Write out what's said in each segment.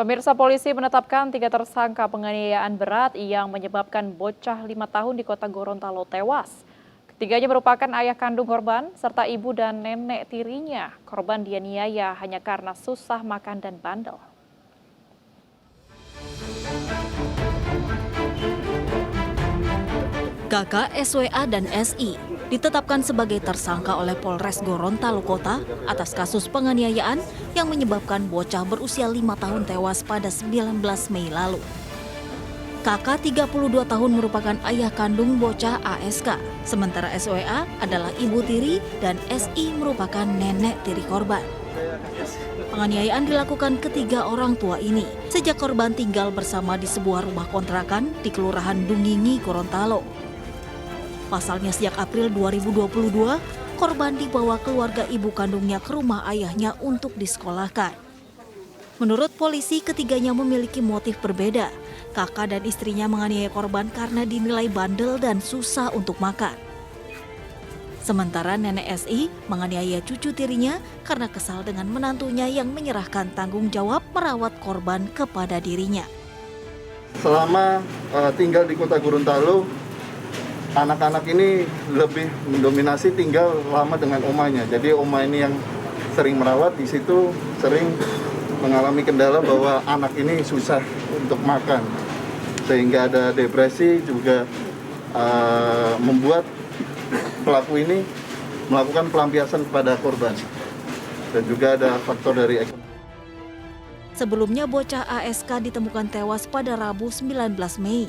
Pemirsa, polisi menetapkan 3 tersangka penganiayaan berat yang menyebabkan bocah 5 tahun di kota Gorontalo tewas. Ketiganya merupakan ayah kandung korban serta ibu dan nenek tirinya. Korban dianiaya hanya karena susah makan dan bandel. Kakak SWA dan SI ditetapkan sebagai tersangka oleh Polres Gorontalo Kota atas kasus penganiayaan yang menyebabkan bocah berusia 5 tahun tewas pada 19 Mei lalu. Kakak 32 tahun merupakan ayah kandung bocah ASK, sementara SWA adalah ibu tiri dan SI merupakan nenek tiri korban. Penganiayaan dilakukan ketiga orang tua ini sejak korban tinggal bersama di sebuah rumah kontrakan di Kelurahan Dungingi, Gorontalo. Pasalnya sejak April 2022, korban dibawa keluarga ibu kandungnya ke rumah ayahnya untuk disekolahkan. Menurut polisi, ketiganya memiliki motif berbeda. Kakak dan istrinya menganiaya korban karena dinilai bandel dan susah untuk makan. Sementara nenek SI menganiaya cucu tirinya karena kesal dengan menantunya yang menyerahkan tanggung jawab merawat korban kepada dirinya. Selama tinggal di kota Gorontalo, anak-anak ini lebih mendominasi tinggal lama dengan omanya. Jadi oma ini yang sering merawat, di situ sering mengalami kendala bahwa anak ini susah untuk makan. Sehingga ada depresi juga membuat pelaku ini melakukan pelampiasan kepada korban. Dan juga ada faktor dari ekonomi. Sebelumnya bocah ASK ditemukan tewas pada Rabu 19 Mei.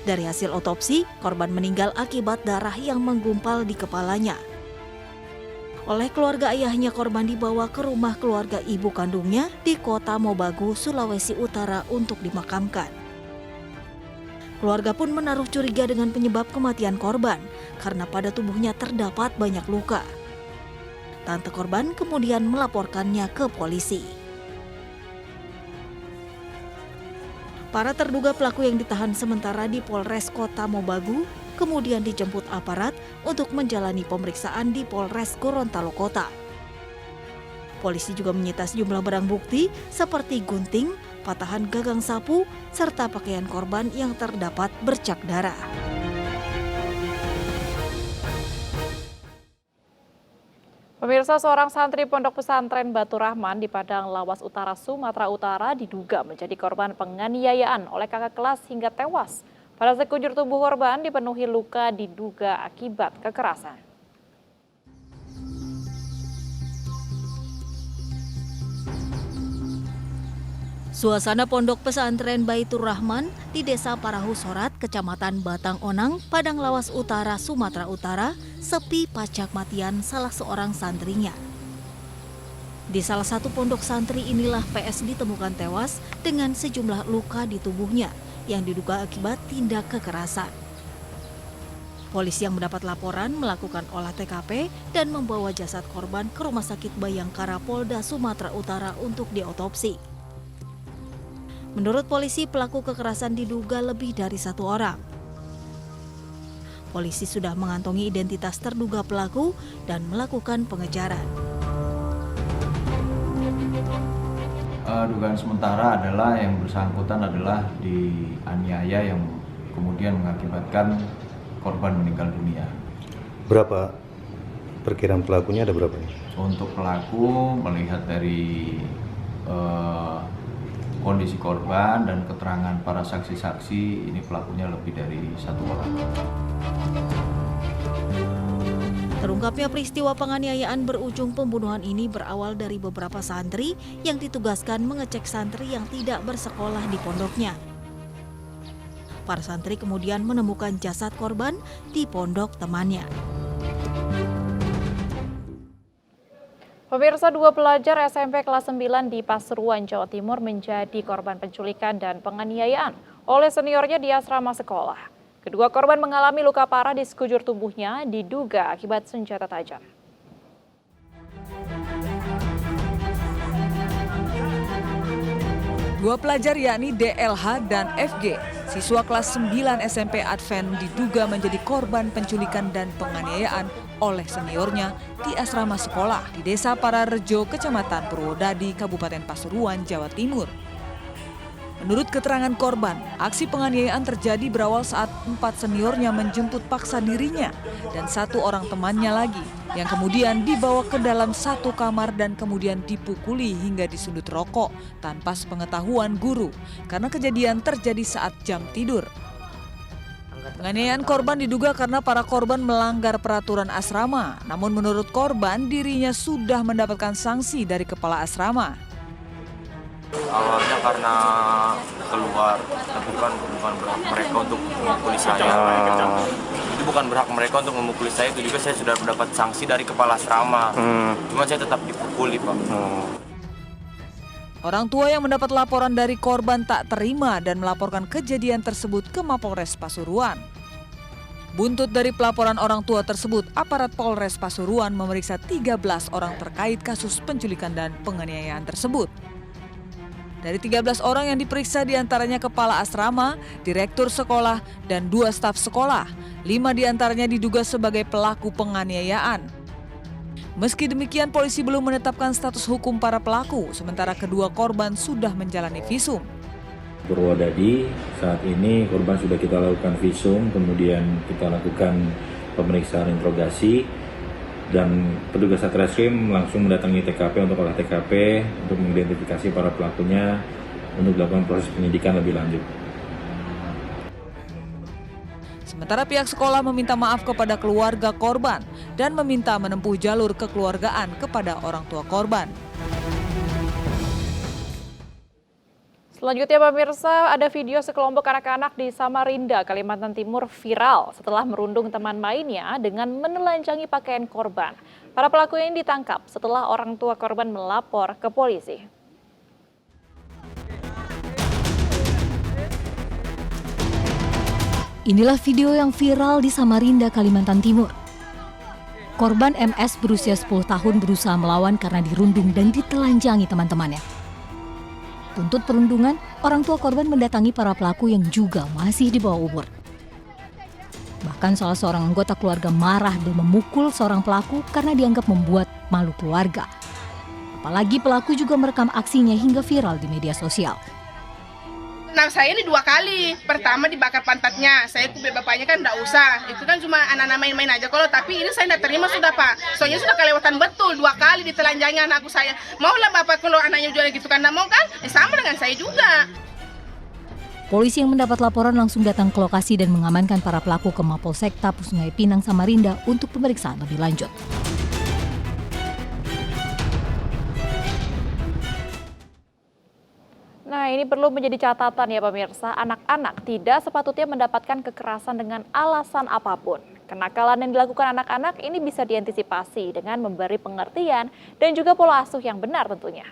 Dari hasil otopsi, korban meninggal akibat darah yang menggumpal di kepalanya. Oleh keluarga ayahnya, korban dibawa ke rumah keluarga ibu kandungnya di kota Mobagu, Sulawesi Utara untuk dimakamkan. Keluarga pun menaruh curiga dengan penyebab kematian korban karena pada tubuhnya terdapat banyak luka. Tante korban kemudian melaporkannya ke polisi. Para terduga pelaku yang ditahan sementara di Polres Kota Mobagu kemudian dijemput aparat untuk menjalani pemeriksaan di Polres Gorontalo Kota. Polisi juga menyita sejumlah barang bukti seperti gunting, patahan gagang sapu, serta pakaian korban yang terdapat bercak darah. Pemirsa, seorang santri Pondok Pesantren Batu Rahman di Padang Lawas Utara, Sumatera Utara diduga menjadi korban penganiayaan oleh kakak kelas hingga tewas. Pada sekujur tubuh korban dipenuhi luka diduga akibat kekerasan. Suasana Pondok Pesantren Baitur Rahman di Desa Parahusorat, Kecamatan Batang Onang, Padang Lawas Utara, Sumatera Utara, sepi pacak matian salah seorang santrinya. Di salah satu pondok santri inilah PS ditemukan tewas dengan sejumlah luka di tubuhnya yang diduga akibat tindak kekerasan. Polisi yang mendapat laporan melakukan olah TKP dan membawa jasad korban ke Rumah Sakit Bayangkara Polda Sumatera Utara untuk diotopsi. Menurut polisi, pelaku kekerasan diduga lebih dari satu orang. Polisi sudah mengantongi identitas terduga pelaku dan melakukan pengejaran. Dugaan sementara adalah yang bersangkutan adalah dianiaya yang kemudian mengakibatkan korban meninggal dunia. Berapa perkiraan pelakunya, ada berapa? Untuk pelaku melihat dari kondisi korban dan keterangan para saksi-saksi, ini pelakunya lebih dari satu orang. Terungkapnya peristiwa penganiayaan berujung pembunuhan ini berawal dari beberapa santri yang ditugaskan mengecek santri yang tidak bersekolah di pondoknya. Para santri kemudian menemukan jasad korban di pondok temannya. Pemirsa, 2 pelajar SMP kelas 9 di Pasuruan, Jawa Timur menjadi korban penculikan dan penganiayaan oleh seniornya di asrama sekolah. Kedua korban mengalami luka parah di sekujur tubuhnya diduga akibat senjata tajam. Dua pelajar yakni DLH dan FG, siswa kelas 9 SMP Advent diduga menjadi korban penculikan dan penganiayaan oleh seniornya di asrama sekolah di Desa Pararejo, Kecamatan Purwodadi, Kabupaten Pasuruan, Jawa Timur. Menurut keterangan korban, aksi penganiayaan terjadi berawal saat 4 seniornya menjemput paksa dirinya dan 1 orang temannya lagi yang kemudian dibawa ke dalam satu kamar dan kemudian dipukuli hingga disundut rokok tanpa sepengetahuan guru karena kejadian terjadi saat jam tidur. Penganiayaan korban diduga karena para korban melanggar peraturan asrama, namun menurut korban dirinya sudah mendapatkan sanksi dari kepala asrama. Awalnya karena keluar, tapi bukan berhak mereka untuk memukuli saya. Itu bukan berhak mereka untuk memukuli saya, itu juga saya sudah mendapat sanksi dari kepala asrama. Cuma saya tetap dipukuli, Pak. Orang tua yang mendapat laporan dari korban tak terima dan melaporkan kejadian tersebut ke Mapolres Pasuruan. Buntut dari pelaporan orang tua tersebut, aparat Polres Pasuruan memeriksa 13 orang terkait kasus penculikan dan penganiayaan tersebut. Dari 13 orang yang diperiksa diantaranya kepala asrama, direktur sekolah, dan 2 staf sekolah. 5 diantaranya diduga sebagai pelaku penganiayaan. Meski demikian, polisi belum menetapkan status hukum para pelaku, sementara kedua korban sudah menjalani visum. Purwodadi, saat ini korban sudah kita lakukan visum, kemudian kita lakukan pemeriksaan interogasi, dan petugas Satreskrim langsung mendatangi TKP untuk olah TKP untuk mengidentifikasi para pelakunya untuk dilakukan proses penyidikan lebih lanjut. Sementara pihak sekolah meminta maaf kepada keluarga korban dan meminta menempuh jalur kekeluargaan kepada orang tua korban. Selanjutnya pemirsa, ada video sekelompok anak-anak di Samarinda, Kalimantan Timur viral setelah merundung teman mainnya dengan menelanjangi pakaian korban. Para pelaku ini ditangkap setelah orang tua korban melapor ke polisi. Inilah video yang viral di Samarinda, Kalimantan Timur. Korban MS berusia 10 tahun berusaha melawan karena dirundung dan ditelanjangi teman-temannya. Tuntut perundungan, orang tua korban mendatangi para pelaku yang juga masih di bawah umur. Bahkan salah seorang anggota keluarga marah dan memukul seorang pelaku karena dianggap membuat malu keluarga. Apalagi pelaku juga merekam aksinya hingga viral di media sosial. Nah, saya ini 2 kali. Pertama dibakar pantatnya. Saya kubel bapaknya kan enggak usah. Itu kan cuma anak-anak main-main aja. Kalau tapi ini saya enggak terima sudah, Pak. Soalnya sudah kelewatan betul 2 kali ditelanjangi anakku saya. Maulah bapak kalau anaknya jual gitu kan enggak mau kan? Sama dengan saya juga. Polisi yang mendapat laporan langsung datang ke lokasi dan mengamankan para pelaku ke Mapolsek Tapu Sungai Pinang, Samarinda untuk pemeriksaan lebih lanjut. Nah, ini perlu menjadi catatan ya pemirsa, anak-anak tidak sepatutnya mendapatkan kekerasan dengan alasan apapun. Kenakalan yang dilakukan anak-anak ini bisa diantisipasi dengan memberi pengertian dan juga pola asuh yang benar tentunya.